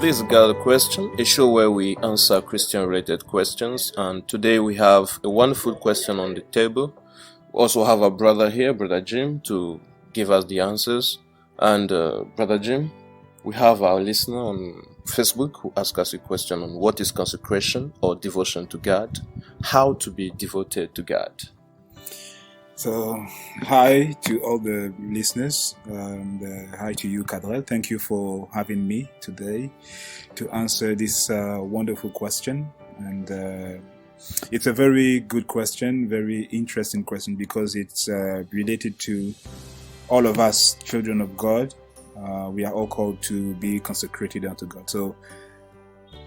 This is Got a Question, a show where we answer Christian-related questions, and today we have a wonderful question on the table. We also have our brother here, Brother Jim, to give us the answers. And Brother Jim, we have our listener on Facebook who asked us a question on what is consecration or devotion to God, how to be devoted to God. So, hi to all the listeners. Hi to you, Kadrel. Thank you for having me today to answer this wonderful question. And it's a very good question, very interesting question, because it's related to all of us, children of God. We are all called to be consecrated unto God. So,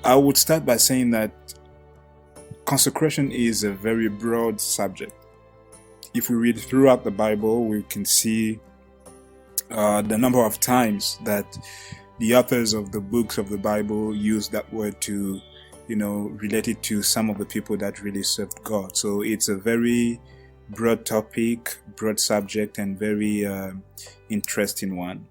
I would start by saying that consecration is a very broad subject. If we read throughout the Bible, we can see the number of times that the authors of the books of the Bible use that word to, relate it to some of the people that really served God. So it's a very broad topic, broad subject, and very interesting one.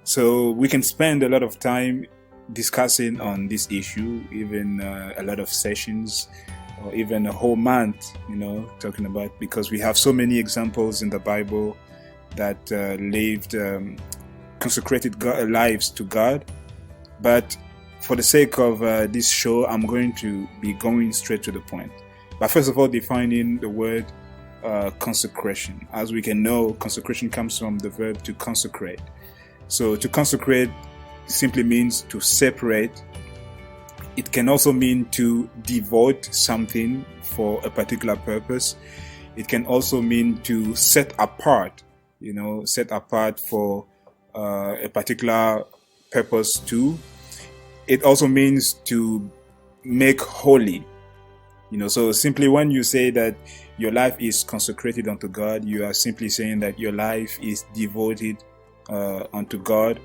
So we can spend a lot of time discussing on this issue, even a lot of sessions, or even a whole month, talking about, because we have so many examples in the Bible that lived consecrated lives to God. But for the sake of this show, I'm going to be going straight to the point. But first of all, defining the word consecration. As we can know, consecration comes from the verb to consecrate. So to consecrate simply means to separate. It can also mean to devote something for a particular purpose. It can also mean to set apart, set apart for a particular purpose too. It also means to make holy. So simply when you say that your life is consecrated unto God, you are simply saying that your life is devoted unto God,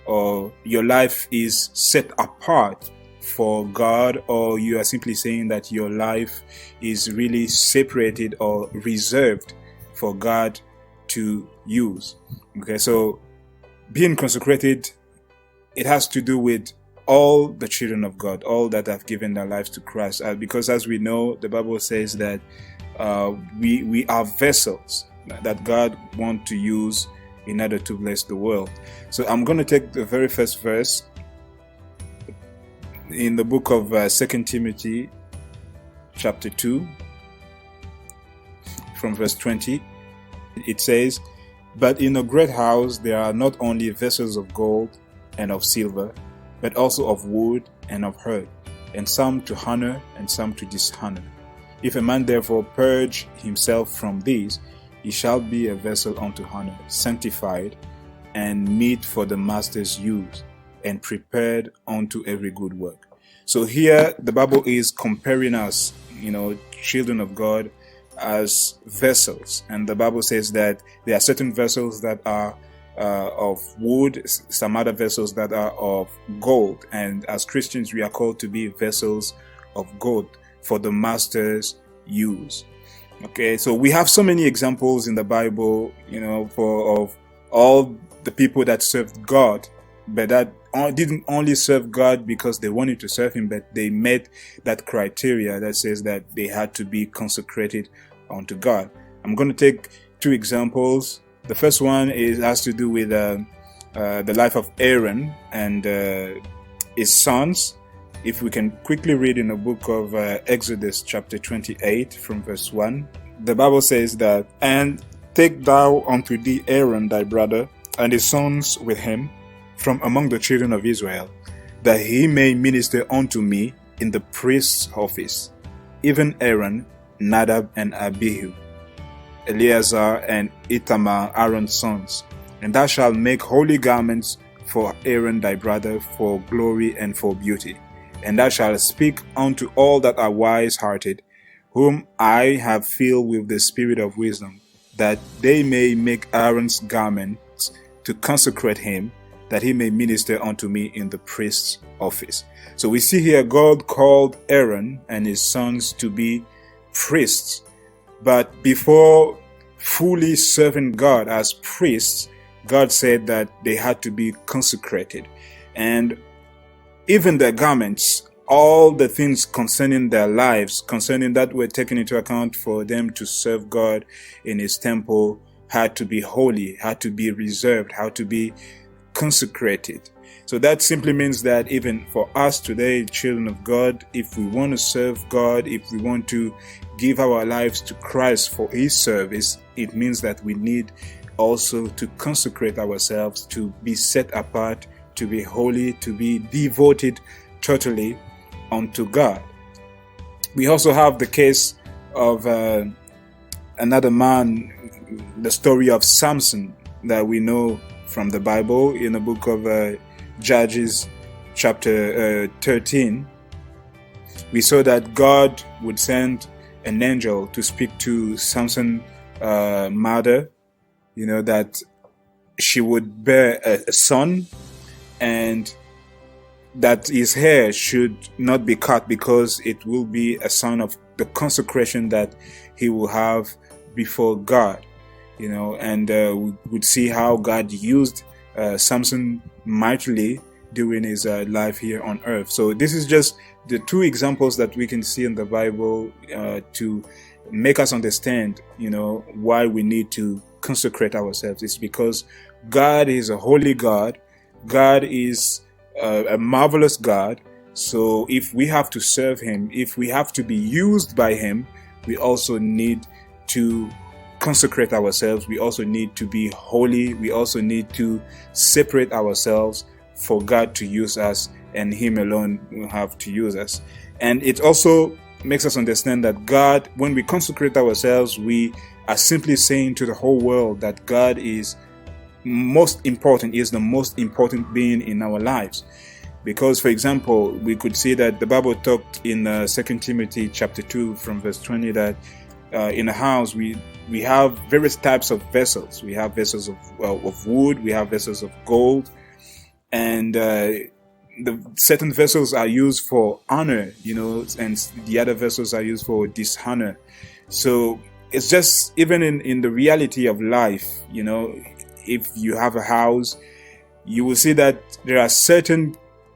or your life is set apart for God, or you are simply saying that your life is really separated or reserved for God to use. Okay, so being consecrated, it has to do with all the children of God, all that have given their lives to Christ, because as we know, the Bible says that we are vessels that God wants to use in order to bless the world. So I'm going to take the very first verse in the book of 2 Timothy chapter 2 from verse 20. It says, "But in a great house there are not only vessels of gold and of silver, but also of wood and of earth, and some to honor and some to dishonor. If a man therefore purge himself from these, he shall be a vessel unto honor, sanctified and meet for the master's use, and prepared unto every good work." So here the Bible is comparing us, children of God, as vessels. And the Bible says that there are certain vessels that are of wood, some other vessels that are of gold. And as Christians, we are called to be vessels of gold for the master's use. Okay, so we have so many examples in the Bible, of all the people that served God, but that didn't only serve God because they wanted to serve Him, but they met that criteria that says that they had to be consecrated unto God. I'm going to take two examples. The first one has to do with the life of Aaron and his sons. If we can quickly read in the book of Exodus chapter 28 from verse 1, the Bible says that, "And take thou unto thee Aaron thy brother, and his sons with him, from among the children of Israel, that he may minister unto me in the priest's office, even Aaron, Nadab, and Abihu, Eleazar, and Ithamar, Aaron's sons. And thou shalt make holy garments for Aaron thy brother, for glory and for beauty. And thou shalt speak unto all that are wise-hearted, whom I have filled with the spirit of wisdom, that they may make Aaron's garments to consecrate him, that he may minister unto me in the priest's office." So we see here God called Aaron and his sons to be priests. But before fully serving God as priests, God said that they had to be consecrated. And even their garments, all the things concerning their lives, concerning that were taken into account for them to serve God in his temple, had to be holy, had to be reserved, had to be consecrated. So that simply means that even for us today, children of God, if we want to serve God, if we want to give our lives to Christ for his service, it means that we need also to consecrate ourselves, to be set apart, to be holy, to be devoted totally unto God. We also have the case of another man, the story of Samson that we know from the Bible in the book of Judges chapter 13. We saw that God would send an angel to speak to Samson's mother, that she would bear a son, and that his hair should not be cut because it will be a sign of the consecration that he will have before God. And we would see how God used Samson mightily during his life here on earth. So this is just the two examples that we can see in the Bible to make us understand, why we need to consecrate ourselves. It's because God is a holy God. God is a marvelous God. So if we have to serve him, if we have to be used by him, we also need to consecrate ourselves. We also need to be holy. We also need to separate ourselves for God to use us, and him alone will have to use us. And it also makes us understand that God, when we consecrate ourselves, we are simply saying to the whole world that God is most important, is the most important being in our lives. Because, for example, we could see that the Bible talked in 2 Timothy chapter 2 from verse 20 that in a house we have various types of vessels. We have vessels of wood, we have vessels of gold, and the certain vessels are used for honor, and the other vessels are used for dishonor. So it's just even in the reality of life, if you have a house, you will see that there are certain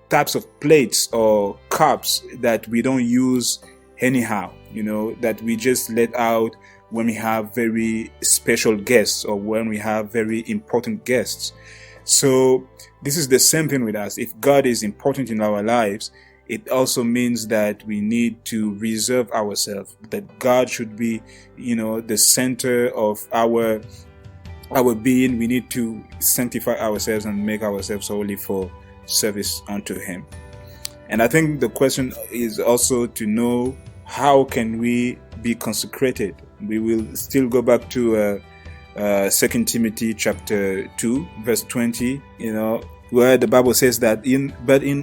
types of plates or cups that we don't use anyhow, that we just let out when we have very special guests or when we have very important guests. So this is the same thing with us. If God is important in our lives, it also means that we need to reserve ourselves, that God should be, the center of our being. We need to sanctify ourselves and make ourselves holy for service unto him. And I think the question is also to know, how can we be consecrated? We will still go back to 2 Timothy chapter 2 verse 20, where the Bible says that in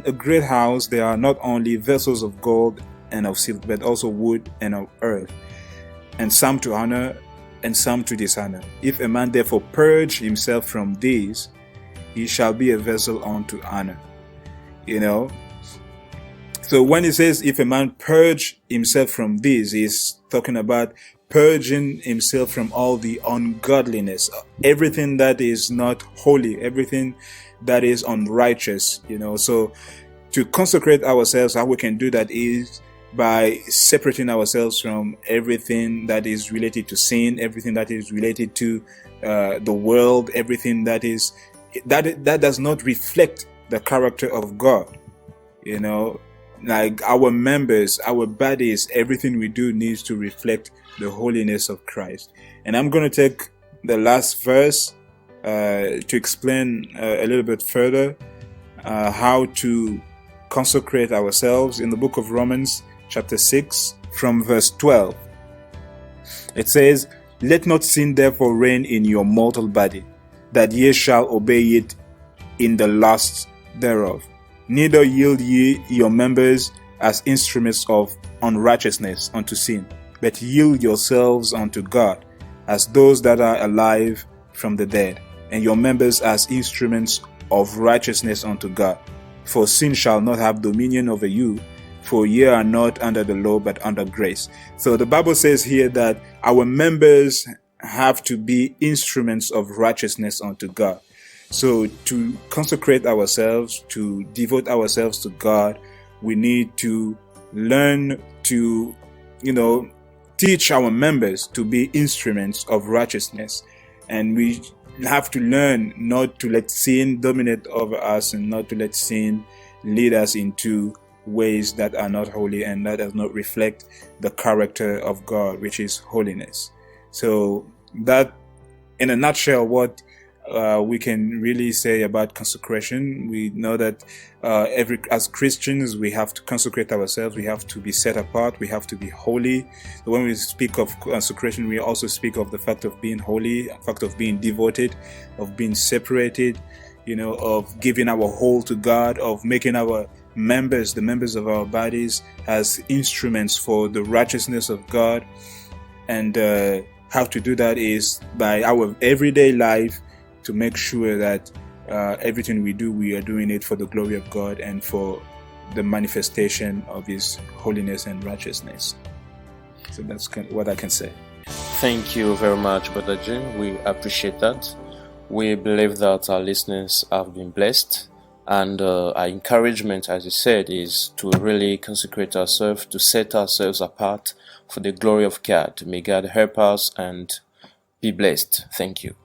a great house there are not only vessels of gold and of silver, but also wood and of earth, and some to honor and some to dishonor. If a man therefore purge himself from these, he shall be a vessel unto honor. So when it says if a man purge himself from these, he's talking about purging himself from all the ungodliness, everything that is not holy, everything that is unrighteous. So to consecrate ourselves, how we can do that is by separating ourselves from everything that is related to sin, everything that is related to the world, everything that does not reflect the character of God. Like our members, our bodies, everything we do needs to reflect the holiness of Christ. And I'm going to take the last verse to explain a little bit further how to consecrate ourselves in the book of Romans chapter 6 from verse 12. It says, "Let not sin therefore reign in your mortal body, that ye shall obey it in the lusts thereof. Neither yield ye your members as instruments of unrighteousness unto sin, but yield yourselves unto God as those that are alive from the dead, and your members as instruments of righteousness unto God. For sin shall not have dominion over you, for ye are not under the law, but under grace." So the Bible says here that our members have to be instruments of righteousness unto God. So to consecrate ourselves, to devote ourselves to God, we need to learn to, teach our members to be instruments of righteousness. And we have to learn not to let sin dominate over us and not to let sin lead us into ways that are not holy and that does not reflect the character of God, which is holiness. So that, in a nutshell, what we can really say about consecration. We know that as Christians, we have to consecrate ourselves. We have to be set apart. We have to be holy. So when we speak of consecration, we also speak of the fact of being holy, the fact of being devoted, of being separated, of giving our whole to God, of making our members, the members of our bodies, as instruments for the righteousness of God. And how to do that is by our everyday life, to make sure that everything we do, we are doing it for the glory of God and for the manifestation of His holiness and righteousness. So that's what I can say. Thank you very much, Brother Jim. We appreciate that. We believe that our listeners have been blessed, and our encouragement, as you said, is to really consecrate ourselves, to set ourselves apart for the glory of God. May God help us and be blessed. Thank you.